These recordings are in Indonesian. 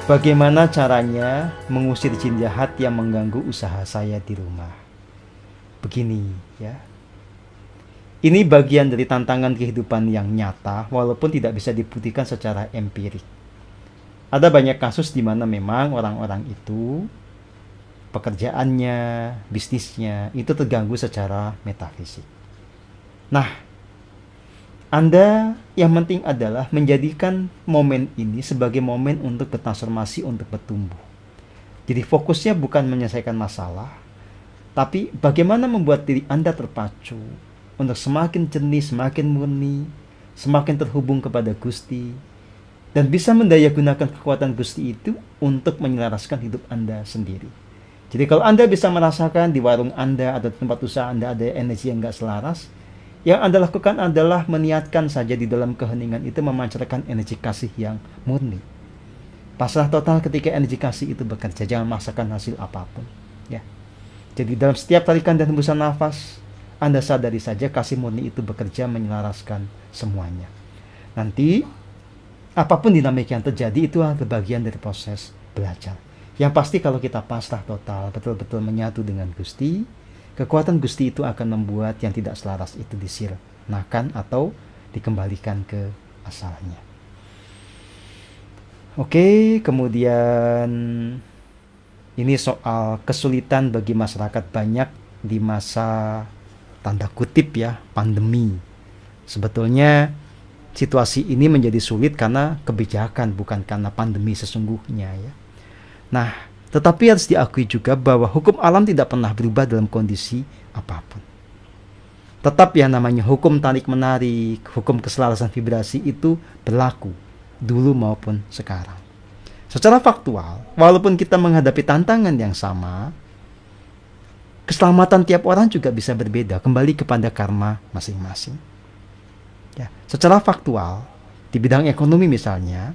Bagaimana caranya mengusir jin jahat yang mengganggu usaha saya di rumah? Begini ya. Ini bagian dari tantangan kehidupan yang nyata walaupun tidak bisa dibuktikan secara empirik. Ada banyak kasus di mana memang orang-orang itu pekerjaannya, bisnisnya itu terganggu secara metafisik. Nah, Anda yang penting adalah menjadikan momen ini sebagai momen untuk bertransformasi, untuk bertumbuh. Jadi fokusnya bukan menyelesaikan masalah, tapi bagaimana membuat diri Anda terpacu untuk semakin jernih, semakin murni, semakin terhubung kepada Gusti, dan bisa mendayagunakan kekuatan Gusti itu untuk menyelaraskan hidup Anda sendiri. Jadi kalau Anda bisa merasakan di warung Anda atau tempat usaha Anda ada energi yang nggak selaras, yang Anda lakukan adalah meniatkan saja di dalam keheningan itu memancarkan energi kasih yang murni. Pasrah total ketika energi kasih itu bekerja, jangan memaksakan hasil apapun. Ya. Jadi dalam setiap tarikan dan hembusan nafas, Anda sadari saja kasih murni itu bekerja menyelaraskan semuanya. Nanti, apapun dinamika yang terjadi itu adalah bagian dari proses belajar. Yang pasti kalau kita pasrah total, betul-betul menyatu dengan Gusti, kekuatan Gusti itu akan membuat yang tidak selaras itu disirnakan atau dikembalikan ke asalnya. Oke, kemudian ini soal kesulitan bagi masyarakat banyak di masa tanda kutip ya, pandemi. Sebetulnya situasi ini menjadi sulit karena kebijakan, bukan karena pandemi sesungguhnya ya. Nah, tetapi harus diakui juga bahwa hukum alam tidak pernah berubah dalam kondisi apapun. Tetap yang namanya hukum tarik-menarik, hukum keselarasan vibrasi itu berlaku dulu maupun sekarang. Secara faktual, walaupun kita menghadapi tantangan yang sama, keselamatan tiap orang juga bisa berbeda, kembali kepada karma masing-masing. Ya, secara faktual, di bidang ekonomi misalnya,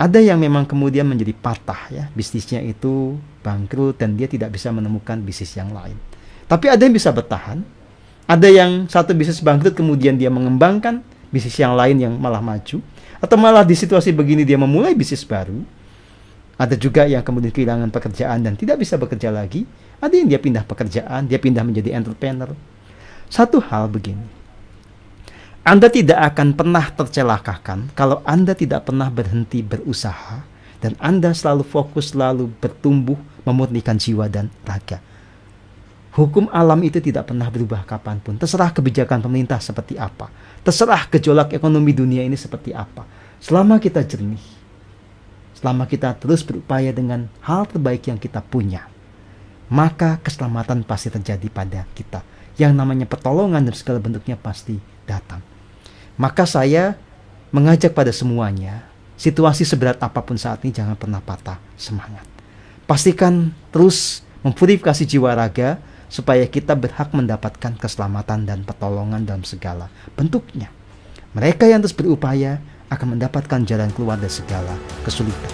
ada yang memang kemudian menjadi patah ya, bisnisnya itu bangkrut dan dia tidak bisa menemukan bisnis yang lain. Tapi ada yang bisa bertahan, ada yang satu bisnis bangkrut kemudian dia mengembangkan bisnis yang lain yang malah maju, atau malah di situasi begini dia memulai bisnis baru. Ada juga yang kemudian kehilangan pekerjaan dan tidak bisa bekerja lagi, ada yang dia pindah pekerjaan, dia pindah menjadi entrepreneur. Satu hal begini, Anda tidak akan pernah tercelakakan kalau Anda tidak pernah berhenti berusaha dan Anda selalu fokus, selalu bertumbuh, memurnikan jiwa dan raga. Hukum alam itu tidak pernah berubah kapanpun. Terserah kebijakan pemerintah seperti apa, terserah gejolak ekonomi dunia ini seperti apa. Selama kita jernih, selama kita terus berupaya dengan hal terbaik yang kita punya, maka keselamatan pasti terjadi pada kita. Yang namanya pertolongan dan segala bentuknya pasti datang. Maka saya mengajak pada semuanya, situasi seberat apapun saat ini jangan pernah patah semangat. Pastikan terus mempurifikasi jiwa raga supaya kita berhak mendapatkan keselamatan dan pertolongan dalam segala bentuknya. Mereka yang terus berupaya akan mendapatkan jalan keluar dari segala kesulitan.